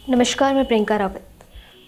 नमस्कार, मैं प्रियंका रावत।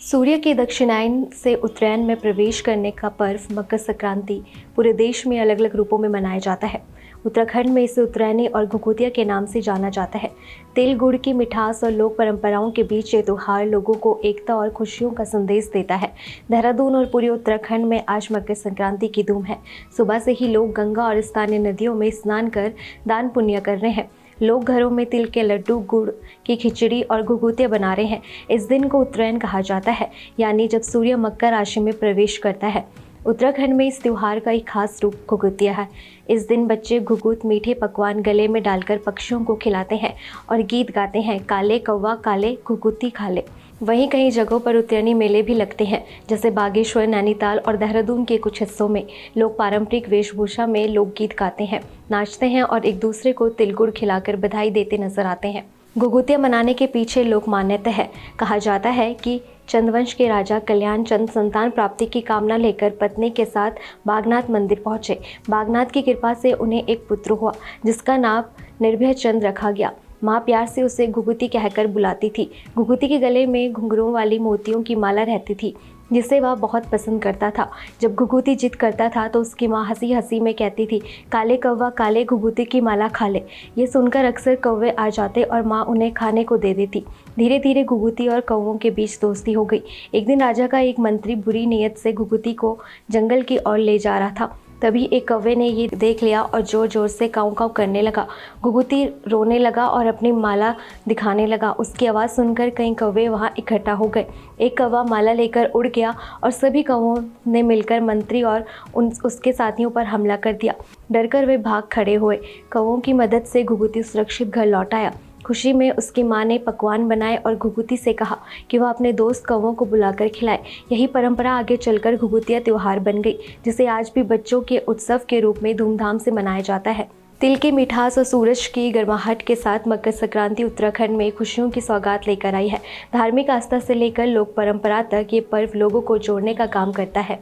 सूर्य के दक्षिणायन से उत्तरायण में प्रवेश करने का पर्व मकर संक्रांति पूरे देश में अलग अलग रूपों में मनाया जाता है। उत्तराखंड में इसे उत्तरायणी और घुघुतिया के नाम से जाना जाता है। तिल गुड़ की मिठास और लोक परंपराओं के बीच ये त्योहार लोगों को एकता और खुशियों का संदेश देता है। देहरादून और पूरे उत्तराखंड में आज मकर संक्रांति की धूम है। सुबह से ही लोग गंगा और स्थानीय नदियों में स्नान कर दान पुण्य कर रहे हैं। लोग घरों में तिल के लड्डू, गुड़ की खिचड़ी और घुघुतिया बना रहे हैं। इस दिन को उत्तरायण कहा जाता है, यानी जब सूर्य मकर राशि में प्रवेश करता है। उत्तराखंड में इस त्योहार का एक खास रूप घुघुतिया है। इस दिन बच्चे घुघुत मीठे पकवान गले में डालकर पक्षियों को खिलाते हैं और गीत गाते हैं, काले कौवा काले घुघुती खा ले। वहीं कई जगहों पर उत्तरायणी मेले भी लगते हैं, जैसे बागेश्वर, नैनीताल और देहरादून के कुछ हिस्सों में लोग पारंपरिक वेशभूषा में लोकगीत गाते हैं, नाचते हैं और एक दूसरे को तिल गुड़ खिलाकर बधाई देते नजर आते हैं। घुघुतिया मनाने के पीछे लोक मान्यता है। कहा जाता है कि चंदवंश के राजा कल्याण चंद संतान प्राप्ति की कामना लेकर पत्नी के साथ बागनाथ मंदिर पहुंचे। बागनाथ की कृपा से उन्हें एक पुत्र हुआ, जिसका नाम निर्भय चंद रखा गया। माँ प्यार से उसे घुघुती कहकर बुलाती थी। घुघुती के गले में घुंघरूओं वाली मोतियों की माला रहती थी, जिसे वह बहुत पसंद करता था। जब घुघुती जिद करता था तो उसकी माँ हंसी हंसी में कहती थी, काले कौवा काले घुघुती की माला खा ले। ये सुनकर अक्सर कौवे आ जाते और माँ उन्हें खाने को दे देती। धीरे धीरे घुघुती और कौवों के बीच दोस्ती हो गई। एक दिन राजा का एक मंत्री बुरी नीयत से घुघुती को जंगल की ओर ले जा रहा था। तभी एक कौवे ने ये देख लिया और जोर जोर से काऊ काऊ करने लगा। घुघुती रोने लगा और अपनी माला दिखाने लगा। उसकी आवाज़ सुनकर कई कौवे वहाँ इकट्ठा हो गए। एक कौवा माला लेकर उड़ गया और सभी कौवों ने मिलकर मंत्री और उसके साथियों पर हमला कर दिया। डरकर वे भाग खड़े हुए। कौवों की मदद से घुघुती सुरक्षित घर लौट आया। खुशी में उसकी माँ ने पकवान बनाए और घुघुती से कहा कि वह अपने दोस्त कौवों को बुलाकर खिलाए। यही परंपरा आगे चलकर घुघुतिया त्योहार बन गई, जिसे आज भी बच्चों के उत्सव के रूप में धूमधाम से मनाया जाता है। तिल की मिठास और सूरज की गर्माहट के साथ मकर संक्रांति उत्तराखंड में खुशियों की सौगात लेकर आई है। धार्मिक आस्था से लेकर लोक परंपरा तक ये पर्व लोगों को जोड़ने का काम करता है।